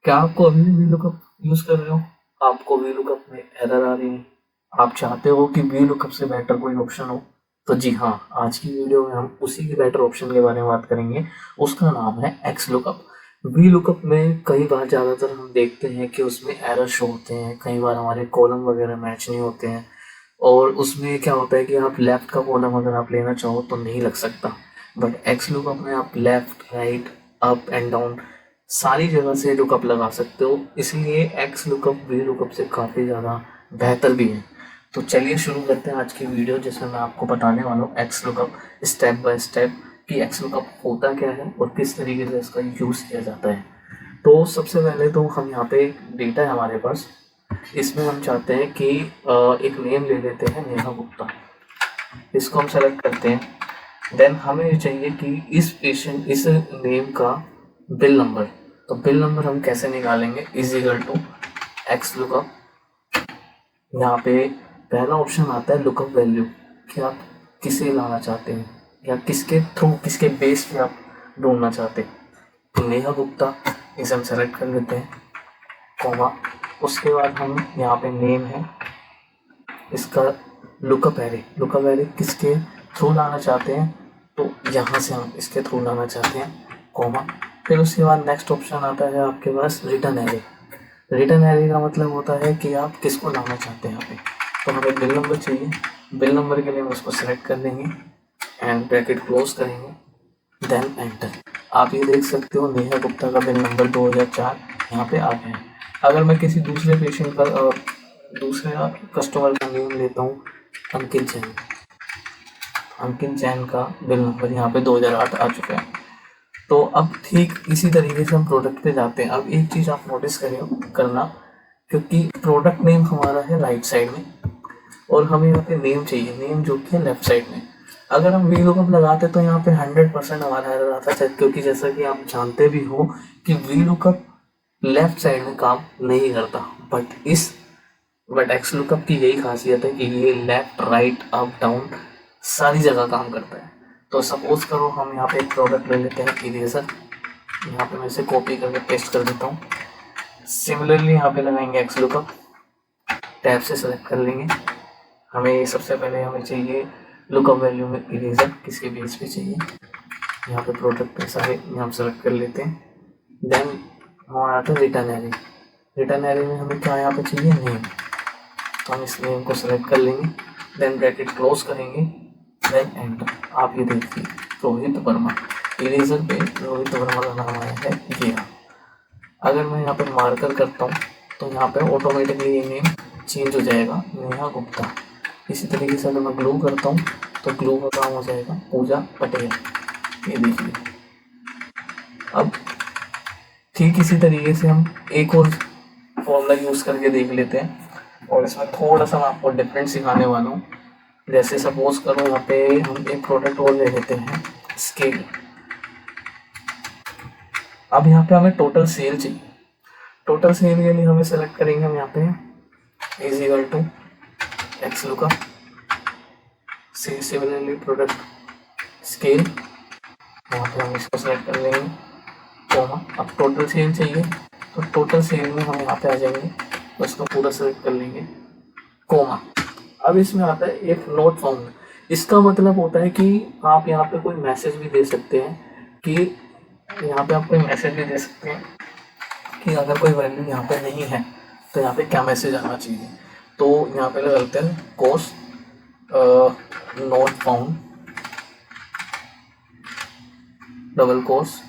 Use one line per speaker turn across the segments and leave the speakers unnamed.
क्या आपको अभी भी VLOOKUP यूज़ कर रहे हो? आपको VLOOKUP में एरर आ रही है? आप चाहते हो कि VLOOKUP से बेटर कोई ऑप्शन हो? तो जी हाँ, आज की वीडियो में हम उसी के बेटर ऑप्शन के बारे में बात करेंगे। उसका नाम है XLOOKUP। VLOOKUP में कई बार ज़्यादातर हम देखते हैं कि उसमें एरर शो होते हैं, कई बार हमारे कॉलम वगैरह मैच नहीं होते हैं और उसमें क्या होता है कि आप लेफ़्ट का कॉलम अगर आप लेना चाहो तो नहीं लग सकता। बट XLOOKUP में आप left, right, up and down सारी जगह से लुकअप लगा सकते हो, इसलिए एक्स लुकअप वी लुकअप से काफ़ी ज़्यादा बेहतर भी है। तो चलिए शुरू करते हैं आज की वीडियो, जिसमें मैं आपको बताने वाला हूँ x lookup step by step कि एक्स लुकअप होता क्या है और किस तरीके से इसका यूज़ किया जाता है। तो सबसे पहले तो हम यहाँ पे डेटा है हमारे पास, इसमें हम चाहते हैं कि एक नेम ले लेते हैं नेहा गुप्ता। इसको हम सेलेक्ट करते हैं। देन हमें ये चाहिए कि इस नेम का बिल नंबर। तो बिल नंबर हम कैसे निकालेंगे? Is equal to X lookup. यहाँ पे पहला ऑप्शन आता है लुकअप वैल्यू, कि आप किसे लाना चाहते हैं या किसके थ्रू, किसके बेस पे आप ढूंढना चाहते हैं। तो नेहा गुप्ता इसे हम सेलेक्ट कर लेते हैं, कॉमा। उसके बाद हम यहाँ पे नेम है, इसका लुकअप एरे किसके थ्रू लाना चाहते हैं, तो यहाँ से हम इसके थ्रू लाना चाहते हैं, कॉमा। फिर उसके बाद नेक्स्ट ऑप्शन आता है आपके पास रिटर्न एरे। रिटर्न एरे का मतलब होता है कि आप किसको लाना चाहते हैं यहाँ पे। तो हमें बिल नंबर चाहिए, बिल नंबर के लिए हम उसको सेलेक्ट कर लेंगे एंड ब्रैकेट क्लोज करेंगे, देन एंटर। आप ये देख सकते हो नेहा गुप्ता का बिल नंबर 2004 यहाँ पे आ गया है। अगर मैं किसी दूसरे पेशेंट का दूसरे कस्टमर का नेम लेता हूँ, अंकित जैन। अंकित जैन का बिल नंबर यहाँ पे 2008 आ चुका है। तो अब ठीक इसी तरीके से हम प्रोडक्ट पे जाते हैं। अब एक चीज़ आप नोटिस करना, क्योंकि प्रोडक्ट नेम हमारा है राइट साइड में और हमें यहाँ पे नेम चाहिए, नेम जो कि है लेफ्ट साइड में। अगर हम VLOOKUP लगाते तो यहाँ पे 100% हमारा एरर आता है, क्योंकि जैसा कि आप जानते भी हो कि VLOOKUP लेफ्ट साइड में काम नहीं करता। बट XLOOKUP की यही खासियत है कि ये लेफ्ट, राइट, अप, डाउन सारी जगह काम करता है। तो सपोज करो हम यहाँ पे एक प्रोडक्ट ले लेते हैं इरेजर। यहाँ पे मैं इसे कॉपी करके पेस्ट कर देता हूँ। सिमिलरली यहाँ पे लगाएंगे XLOOKUP, टैब से सेलेक्ट कर लेंगे। हमें सबसे पहले हमें चाहिए लुकअप वैल्यू में इरेजर, किसके बेस पे चाहिए। यहाँ पे प्रोडक्ट पे सारे हम सेलेक्ट कर लेते हैं। देन हमारा आता है रिटर्न एरे। रिटर्न एरे में हमें क्या यहाँ पे चाहिए, नेम। तो हम इस नेम को सेलेक्ट कर लेंगे, देन ब्रैकेट क्लोज करेंगे, देन एंटर। आप ये देखिए रोहित वर्मा, इरेजर पे रोहित वर्मा का नाम आया है ये। अगर मैं यहाँ पे मार्कर करता हूँ तो यहाँ पे ऑटोमेटिकली ये नेम चेंज हो जाएगा, नेहा गुप्ता। इसी तरीके से अगर मैं ग्लू करता हूँ तो ग्लू का काम हो जाएगा पूजा पटेल। ये देखिए। अब ठीक इसी तरीके से हम एक और फॉर्मूला यूज़ करके देख लेते हैं और इसमें थोड़ा सा मैं आपको डिफरेंट सिखाने वाला हूँ। जैसे सपोज करो यहाँ पे हम एक प्रोडक्ट और ले लेते हैं, स्केल। अब यहाँ पे हमें टोटल सेल चाहिए। टोटल सेल के लिए हमें सेलेक्ट करेंगे हम यहाँ पे is equal to XLOOKUP, similarly product scale. यहाँ पे हम इसको सेलेक्ट कर लेंगे, कॉमा। अब टोटल सेल चाहिए तो टोटल सेल में हम यहाँ पे आ जाएंगे, तो इसको पूरा सेलेक्ट कर लेंगे, कॉमा। अब इसमें आता है एक नोट फाउंड। इसका मतलब होता है कि आप यहाँ पे कोई मैसेज भी दे सकते हैं, कि यहाँ पे आप कोई मैसेज भी दे सकते हैं कि अगर कोई वैल्यू यहाँ पे नहीं है तो यहाँ पे क्या मैसेज आना चाहिए। तो यहाँ पे लगाते हैं quotes not found, double quotes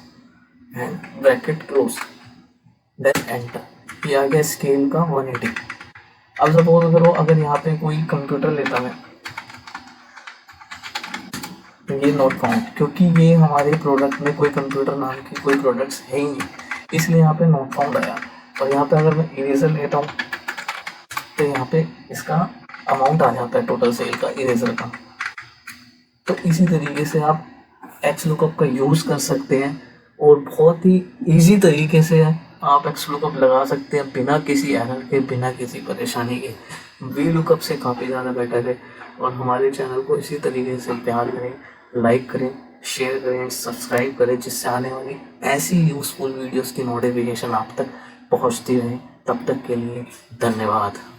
and bracket close, then enter. ये आ गया स्केल का 180। अब सपोज करो अगर यहाँ पे कोई कंप्यूटर लेता मैं, तो ये नॉट फाउंड, क्योंकि ये हमारे प्रोडक्ट में कोई कंप्यूटर नाम की कोई प्रोडक्ट्स है ही नहीं, इसलिए यहाँ पे नॉट फाउंड आया। और यहाँ पे अगर मैं इरेजर लेता हूँ तो यहाँ पे इसका अमाउंट आ जाता है टोटल सेल का, इरेजर का। तो इसी तरीके से आप XLOOKUP का यूज़ कर सकते हैं और बहुत ही इजी तरीके से आप XLOOKUP लगा सकते हैं बिना किसी एरर के, बिना किसी परेशानी के। VLOOKUP से काफ़ी ज़्यादा बेटर है। और हमारे चैनल को इसी तरीके से प्यार करें, लाइक करें, शेयर करें, सब्सक्राइब करें, जिससे आने वाली ऐसी यूज़फुल वीडियोस की नोटिफिकेशन आप तक पहुंचती रहे। तब तक के लिए धन्यवाद।